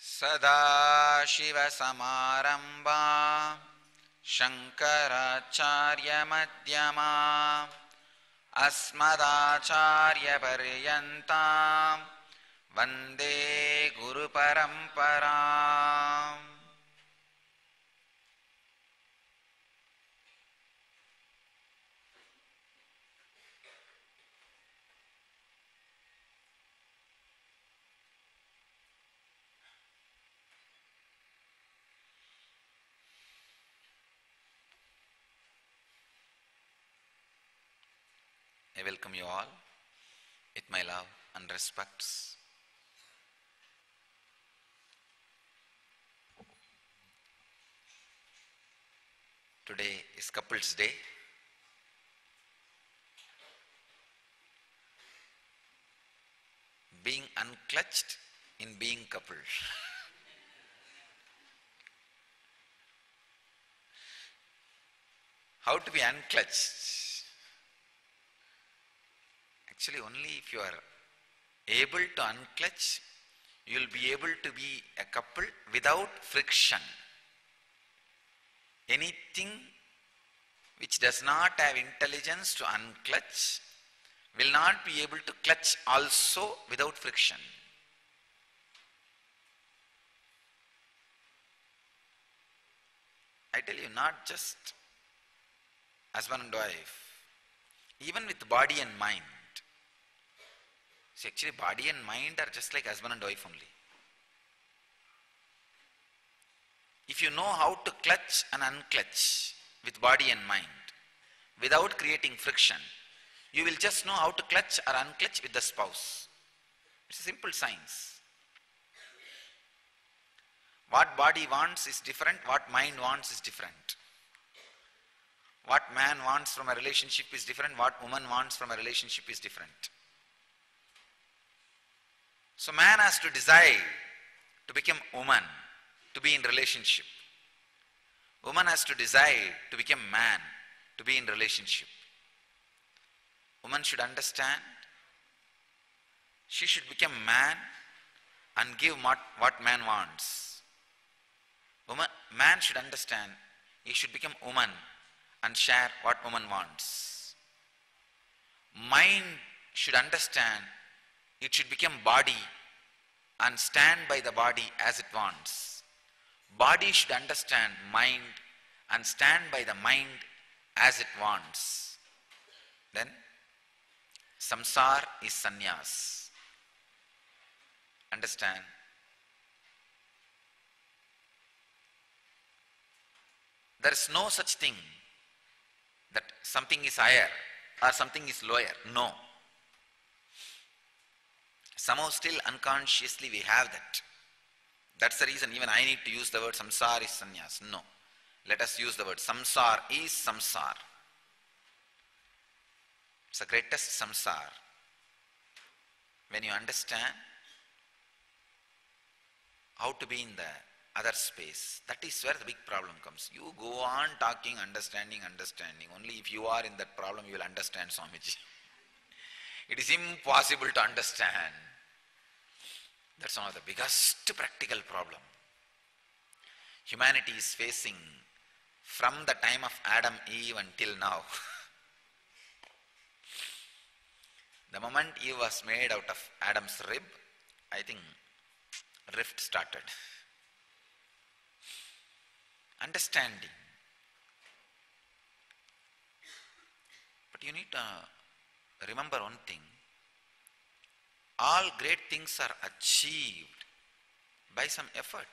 सदाशिवसमारम्भां शङ्कराचार्यमध्यमाम् अस्मदाचार्यपर्यन्तां वन्दे गुरुपरम्पराम्. I welcome you all with my love and respects. Today is Couples Day. Being unclutched in being couple. How to be unclutched? Actually, only if you are able to unclutch, you will be able to be a couple without friction. Anything which does not have intelligence to unclutch will not be able to clutch also without friction. I tell you, not just husband and wife, even with body and mind. See, actually body and mind are just like husband and wife only. If you know how to clutch and unclutch with body and mind without creating friction, you will just know how to clutch or unclutch with the spouse. It's a simple science. What body wants is different, what mind wants is different. What man wants from a relationship is different, what woman wants from a relationship is different. So man has to decide to become woman, to be in relationship. Woman has to decide to become man, to be in relationship. Woman should understand, she should become man and give what man wants. Man should understand, he should become woman and share what woman wants. Mind should understand, it should become body and stand by the body as it wants. Body should understand mind and stand by the mind as it wants. Then samsara is sannyas. Understand? There is no such thing that something is higher or something is lower. No. Somehow still unconsciously we have that. That's the reason even I need to use the word samsara is sannyas. No. Let us use the word samsara is samsara. It's the greatest samsara. When you understand how to be in the other space, that is where the big problem comes. You go on talking, understanding. Only if you are in that problem, you will understand Swamiji. It is impossible to understand. That's one of the biggest practical problem humanity is facing from the time of Adam, Eve until now. The moment Eve was made out of Adam's rib, I think rift started. Understanding. But you need to remember one thing. All great things are achieved by some effort.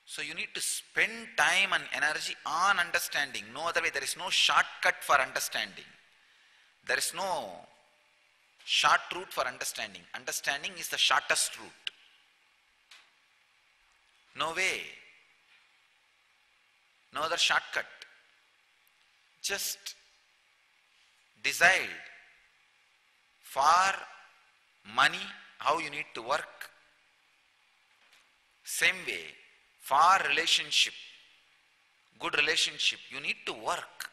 So you need to spend time and energy on understanding. No other way. There is no shortcut for understanding. There is no short route for understanding. Understanding is the shortest route. No way. No other shortcut. Just decide for money how you need to work. Same way, for relationship, good relationship, you need to work.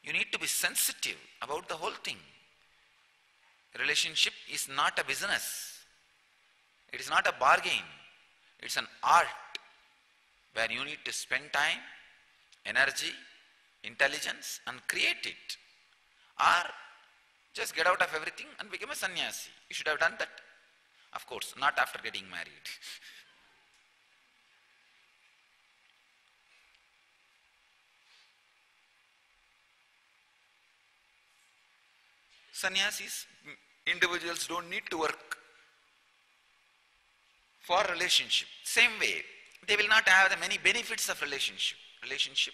You need to be sensitive about the whole thing. Relationship is not a business. It is not a bargain. It's an art where you need to spend time, energy, intelligence and create it. Or just get out of everything and become a sannyasi. You should have done that. Of course, not after getting married. Sannyasis, individuals don't need to work for relationship. Same way, they will not have the many benefits of relationship. Relationship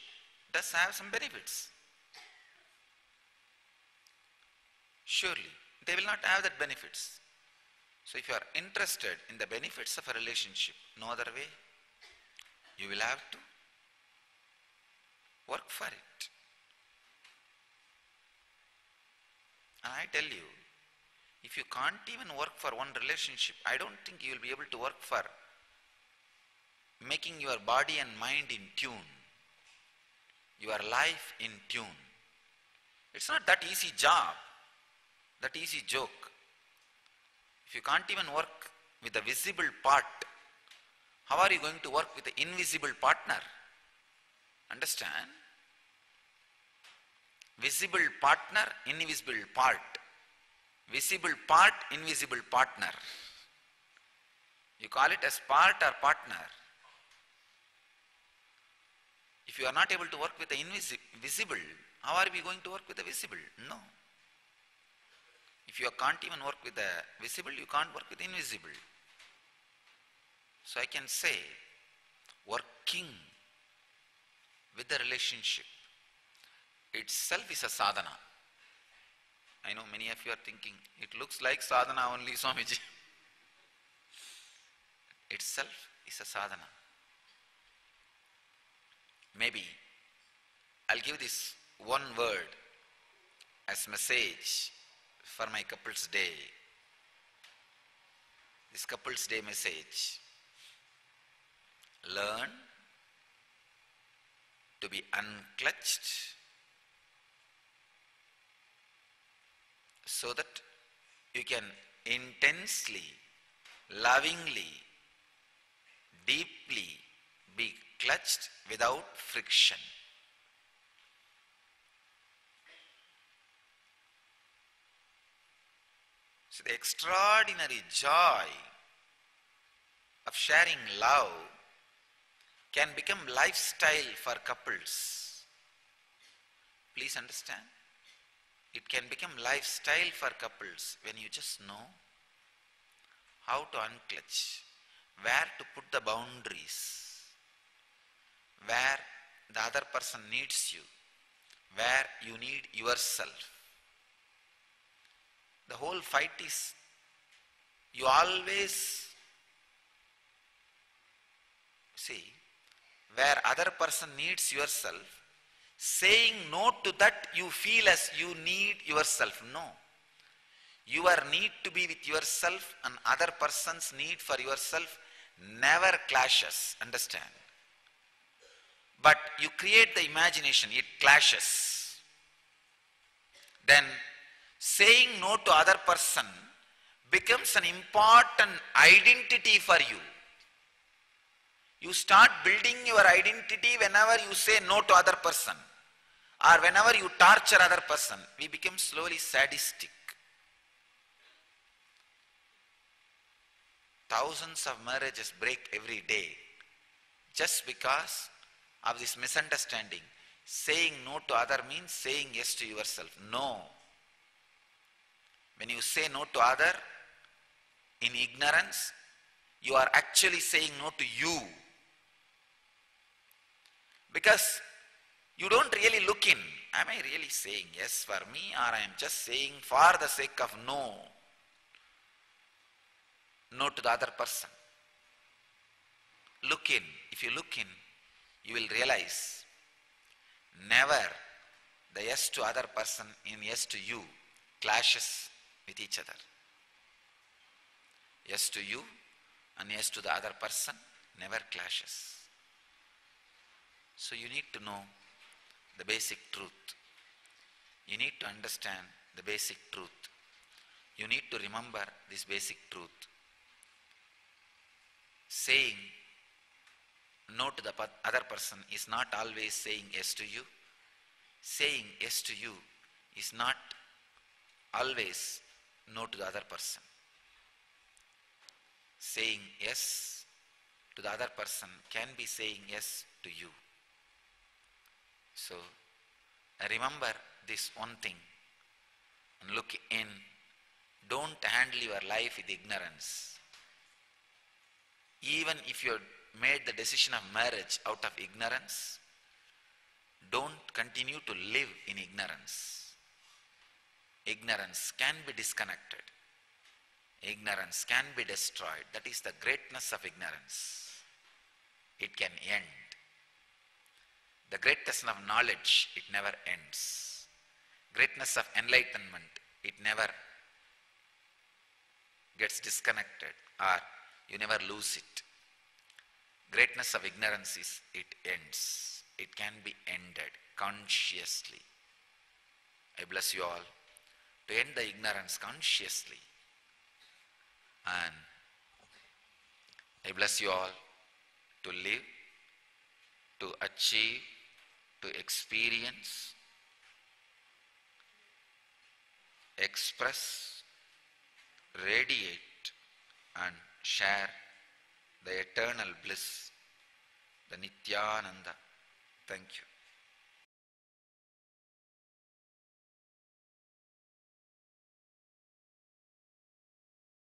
does have some benefits. Surely, they will not have that benefits. So if you are interested in the benefits of a relationship, no other way, you will have to work for it. And I tell you, if you can't even work for one relationship, I don't think you will be able to work for making your body and mind in tune, your life in tune. It's not that easy job, that easy joke. If you can't even work with the visible part, how are you going to work with the invisible partner? Understand? Visible partner, invisible part. Visible part, invisible partner. You call it as part or partner. If you are not able to work with the invisible, how are we going to work with the visible? No. If you can't even work with the visible, you can't work with the invisible. So I can say, working with the relationship itself is a sadhana. I know many of you are thinking, it looks like sadhana only, Swamiji. Itself is a sadhana. Maybe I'll give this one word as message for my couple's day. This couple's day message. Learn to be unclutched so that you can intensely, lovingly, deeply be clutched without friction. So the extraordinary joy of sharing love can become lifestyle for couples. Please understand. It can become lifestyle for couples when you just know how to unclutch, where to put the boundaries, where the other person needs you, where you need yourself. The whole fight is, you always see, where other person needs yourself, saying no to that you feel as you need yourself. No. Your need to be with yourself and other person's need for yourself never clashes. Understand? But you create the imagination, it clashes. Then saying no to other person becomes an important identity for you. You start building your identity whenever you say no to other person or whenever you torture other person. We become slowly sadistic. Thousands of marriages break every day just because of this misunderstanding. Saying no to other means saying yes to yourself. No. When you say no to other in ignorance, you are actually saying no to you. Because you don't really look in. Am I really saying yes for me, or I am just saying for the sake of no? No to the other person. Look in. If you look in, you will realize never the yes to other person in yes to you clashes with each other. Yes to you and yes to the other person never clashes. So you need to know the basic truth. You need to understand the basic truth. You need to remember this basic truth. Saying no to the other person is not always saying yes to you. Saying yes to you is not always no to the other person. Saying yes to the other person can be saying yes to you. So remember this one thing and look in. Don't handle your life with ignorance. Even if you made the decision of marriage out of ignorance, don't continue to live in ignorance. Ignorance can be disconnected. Ignorance can be destroyed. That is the greatness of ignorance. It can end. The greatness of knowledge, it never ends. Greatness of enlightenment, it never gets disconnected or you never lose it. Greatness of ignorance is it ends. It can be ended consciously. I bless you all to end the ignorance consciously. And I bless you all to live, to achieve, to experience, express, radiate and share the eternal bliss, the Nityananda. Thank you.